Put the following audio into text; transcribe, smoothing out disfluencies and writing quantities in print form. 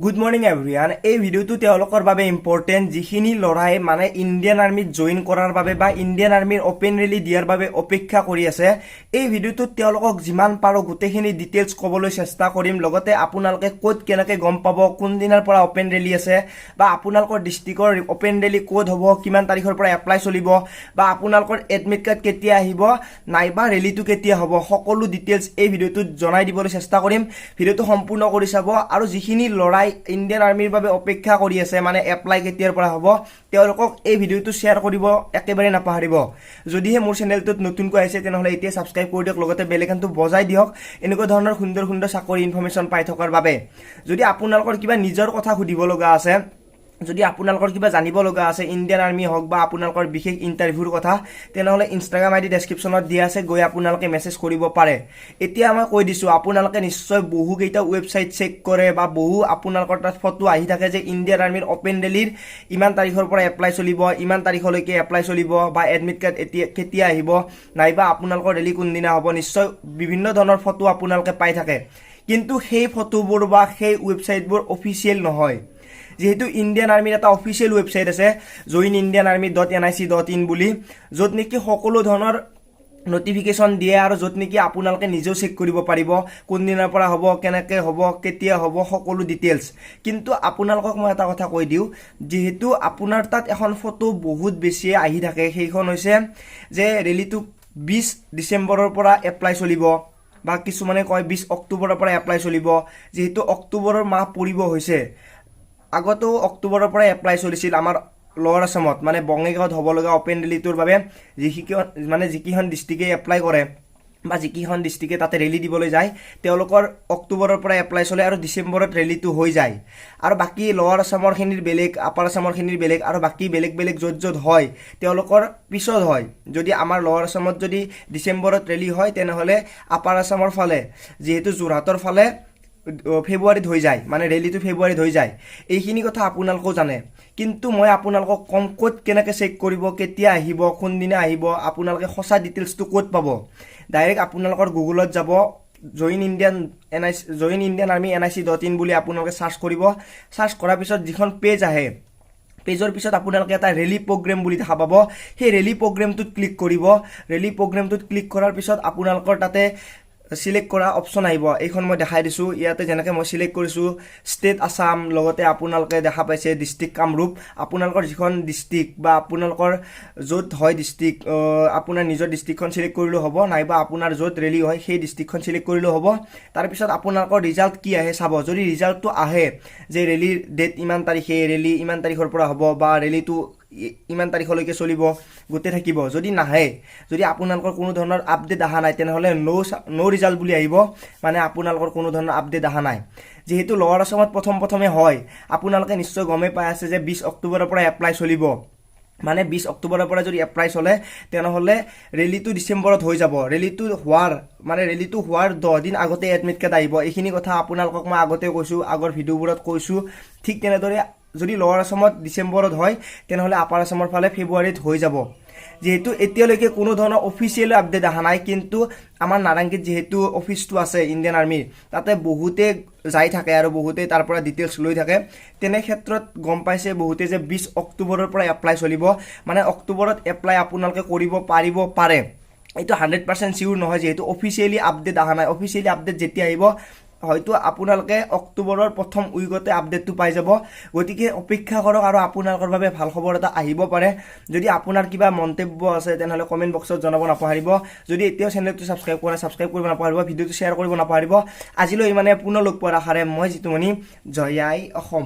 Good morning everyone. এই ভিডিঅ'টো তেওঁলোকৰ বাবে ইম্পৰ্টেণ্ট যিখিনি ল'ৰাই মানে ইণ্ডিয়ান আৰ্মিত জইন কৰাৰ বাবে বা ইণ্ডিয়ান আৰ্মিৰ অপেন ৰেলী দিয়াৰ বাবে অপেক্ষা কৰি আছে। এই ভিডিঅ'টোত তেওঁলোকক যিমান পাৰোঁ গোটেইখিনি ডিটেইলছ ক'বলৈ চেষ্টা কৰিম। লগতে আপোনালোকে ক'ত কেনেকৈ গম পাব কোনদিনাৰ পৰা অপেন ৰেলী আছে বা আপোনালোকৰ ডিষ্ট্ৰিক্টৰ অপেন ৰেলী ক'ত হ'ব, কিমান তাৰিখৰ পৰা এপ্লাই চলিব বা আপোনালোকৰ এডমিট কাৰ্ড কেতিয়া আহিব নাইবা ৰেলীটো কেতিয়া হ'ব, সকলো ডিটেইলছ এই ভিডিঅ'টোত জনাই দিবলৈ চেষ্টা কৰিম। ভিডিঅ'টো সম্পূৰ্ণ কৰি চাব আৰু যিখিনি ল'ৰাই ইণ্ডিয়ান আৰ্মিৰ বাবে অপেক্ষা কৰি আছে মানে এপ্লাই কেতিয়াৰ পৰা হ'ব তেওঁলোকক এই ভিডিঅ'টো শ্বেয়াৰ কৰিব একেবাৰে নাপাহৰিব। যদিহে মোৰ চেনেলটোত নতুনকৈ আহিছে তেনেহ'লে এতিয়া ছাবস্ক্ৰাইব কৰি দিয়ক, লগতে বেল আইকনটো বজাই দিয়ক এনেকুৱা ধৰণৰ সুন্দৰ সুন্দৰ চাকৰি ইনফৰমেশ্যন পাই থকাৰ বাবে। যদি আপোনালোকৰ কিবা নিজৰ কথা সুধিব লগা আছে, যদি আপোনালোকৰ কিবা জানিব লগা আছে ইণ্ডিয়ান আৰ্মি হওক বা আপোনালোকৰ বিশেষ ইণ্টাৰভিউৰ কথা, তেনেহ'লে ইনষ্টাগ্ৰাম আইডি ডেছক্ৰিপশ্যনত দিয়া আছে, গৈ আপোনালোকে মেছেজ কৰিব পাৰে। এতিয়া মই কৈ দিছোঁ, আপোনালোকে নিশ্চয় বহুকেইটা ৱেবছাইট চেক কৰে বা বহু আপোনালোকৰ তাত ফটো আহি থাকে যে ইণ্ডিয়ান আৰ্মিৰ অপেন ৰেলীৰ ইমান তাৰিখৰ পৰা এপ্লাই চলিব, ইমান তাৰিখলৈকে এপ্লাই চলিব বা এডমিট কাৰ্ড কেতিয়া আহিব নাইবা আপোনালোকৰ ৰেলী কোনদিনা হ'ব, নিশ্চয় বিভিন্ন ধৰণৰ ফটো আপোনালোকে পাই থাকে। কিন্তু সেই ফটোবোৰ বা সেই ৱেবছাইটবোৰ অফিচিয়েল নহয়। যিহেতু ইণ্ডিয়ান আৰ্মিৰ এটা অফিচিয়েল ৱেবছাইট আছে joinindianarmy.nic.in বুলি, য'ত নেকি সকলো ধৰণৰ নটিফিকেশ্যন দিয়ে আৰু য'ত নেকি আপোনালোকে নিজেও চেক কৰিব পাৰিব কোনদিনাৰ পৰা হ'ব, কেনেকৈ হ'ব, কেতিয়া হ'ব, সকলো ডিটেইলছ। কিন্তু আপোনালোকক মই এটা কথা কৈ দিওঁ, যিহেতু আপোনাৰ তাত এখন ফটো বহুত বেছিয়ে আহি থাকে, সেইখন হৈছে যে ৰেলীটো 20 ডিচেম্বৰৰ পৰা এপ্লাই চলিব বা কিছুমানে কয় 20 অক্টোবৰৰ পৰা এপ্লাই চলিব। যিহেতু অক্টোবৰৰ মাহ পৰিব হৈছে, আগতেও অক্টোবৰৰ পৰা এপ্লাই চলিছিল আমাৰ লৱাৰ আছামত, মানে বঙাইগাঁৱত হ'ব লগা অপেন ৰেলীটোৰ বাবে যিকেইখন ডিষ্ট্ৰিক্টে এপ্লাই কৰে বা যিকেইখন ডিষ্ট্ৰিক্টে তাতে ৰেলী দিবলৈ যায় তেওঁলোকৰ অক্টোবৰৰ পৰা এপ্লাই চলে আৰু ডিচেম্বৰত ৰেলীটো হৈ যায়। আৰু বাকী লৱাৰ আছামৰখিনিৰ বেলেগ, আপাৰ আছামৰখিনিৰ বেলেগ আৰু বাকী বেলেগ বেলেগ য'ত য'ত হয় তেওঁলোকৰ পিছত হয়। যদি আমাৰ লৱাৰ আছামত যদি ডিচেম্বৰত ৰেলী হয় তেনেহ'লে আপাৰ আছামৰ ফালে যিহেতু যোৰহাটৰ ফালে ফেব্ৰুৱাৰীত হৈ যায়, মানে ৰেলীটো ফেব্ৰুৱাৰীত হৈ যায়। এইখিনি কথা আপোনালোকেও জানে, কিন্তু মই আপোনালোকক কম ক'ত কেনেকৈ চেক কৰিব, কেতিয়া আহিব, কোনদিনা আহিব, আপোনালোকে সঁচা ডিটেইলছটো ক'ত পাব। ডাইৰেক্ট আপোনালোকৰ গুগলত যাব, joinindianarmy.nic.in বুলি আপোনালোকে চাৰ্চ কৰিব। চাৰ্চ কৰাৰ পিছত যিখন পেজ আহে, পেজৰ পিছত আপোনালোকে এটা ৰেলী প্ৰগ্ৰেম বুলি দেখা পাব। সেই ৰেলী প্ৰগ্ৰেমটোত ক্লিক কৰিব। ৰেলী প্ৰগ্ৰেমটোত ক্লিক কৰাৰ পিছত আপোনালোকৰ তাতে সিলেক্ট কৰা অপশ্যন আহিব। এইখন মই দেখাই দিছোঁ, ইয়াতে যেনেকৈ মই সিলেক্ট কৰিছোঁ ষ্টেট আছাম, লগতে আপোনালোকে দেখা পাইছে ডিষ্ট্ৰিক্ট কামৰূপ। আপোনালোকৰ যিখন ডিষ্ট্ৰিক্ট বা আপোনালোকৰ য'ত হয় ডিষ্ট্ৰিক্ট, আপোনাৰ নিজৰ ডিষ্ট্ৰিক্টখন সিলেক্ট কৰিলেও হ'ব নাইবা আপোনাৰ য'ত ৰেলী হয় সেই ডিষ্ট্ৰিক্টখন সিলেক্ট কৰিলেও হ'ব। তাৰপিছত আপোনালোকৰ ৰিজাল্ট কি আহে চাব। যদি ৰিজাল্টটো আহে যে ৰেলীৰ ডেট ইমান তাৰিখে, ৰেলী ইমান তাৰিখৰ পৰা হ'ব বা ৰেলীটো ইমান তাৰিখলৈকে চলিব, গোটেই থাকিব। যদি নাহে, যদি আপোনালোকৰ কোনো ধৰণৰ আপডেট অহা নাই তেনেহ'লে ন' ৰিজাল্ট বুলি আহিব, মানে আপোনালোকৰ কোনো ধৰণৰ আপডেট অহা নাই। যিহেতু লৱাৰ আছামত প্ৰথমে হয়, আপোনালোকে নিশ্চয় গমেই পাই আছে যে 20 অক্টোবৰৰ পৰা এপ্লাই চলিব। মানে 20 অক্টোবৰৰ পৰা যদি এপ্লাই চলে তেনেহ'লে ৰেলীটো ডিচেম্বৰত হৈ যাব। ৰেলীটো হোৱাৰ 10 দিন আগতে এডমিট কাৰ্ড আহিব। এইখিনি কথা আপোনালোকক মই আগতে কৈছোঁ, আগৰ ভিডিঅ'বোৰত কৈছোঁ। ঠিক তেনেদৰে যদি লৱাৰ আছামত ডিচেম্বৰত হয় তেনেহ'লে আপাৰ আছামৰ ফালে ফেব্ৰুৱাৰীত হৈ যাব। যিহেতু এতিয়ালৈকে কোনো ধৰণৰ অফিচিয়েল আপডেট অহা নাই, কিন্তু আমাৰ নাৰেংগীত যিহেতু অফিচটো আছে ইণ্ডিয়ান আৰ্মিৰ, তাতে বহুতে যাই থাকে আৰু বহুতে তাৰ পৰা ডিটেইলছ লৈ থাকে। তেনে ক্ষেত্ৰত গম পাইছে বহুতে যে 20 অক্টোবৰৰ পৰা এপ্লাই চলিব, মানে অক্টোবৰত এপ্লাই আপোনালোকে কৰিব পাৰে। এইটো 100% চিয়ৰ নহয়, যিহেতু অফিচিয়েলি আপডেট অহা নাই। অফিচিয়েলি আপডেট যেতিয়া আহিব হয়তো আপোনালোকে অক্টোবৰৰ প্ৰথম উইকতে আপডেটটো পাই যাব। গতিকে অপেক্ষা কৰক আৰু আপোনালোকৰ বাবে ভাল খবৰ এটা আহিব পাৰে। যদি আপোনাৰ কিবা মন্তব্য আছে তেনেহ'লে কমেণ্ট বক্সত জনাব নাপাহৰিব। যদি এতিয়াও চেনেলটো ছাবস্ক্ৰাইব কৰা নাই, ছাবস্ক্ৰাইব কৰিব নাপাহৰিব, ভিডিঅ'টো শ্বেয়াৰ কৰিব নাপাহৰিব। আজিলৈ ইমানে, পুনৰ লগ পোৱাৰ আশাৰে মই জিতুমণি। জয় আই অসম।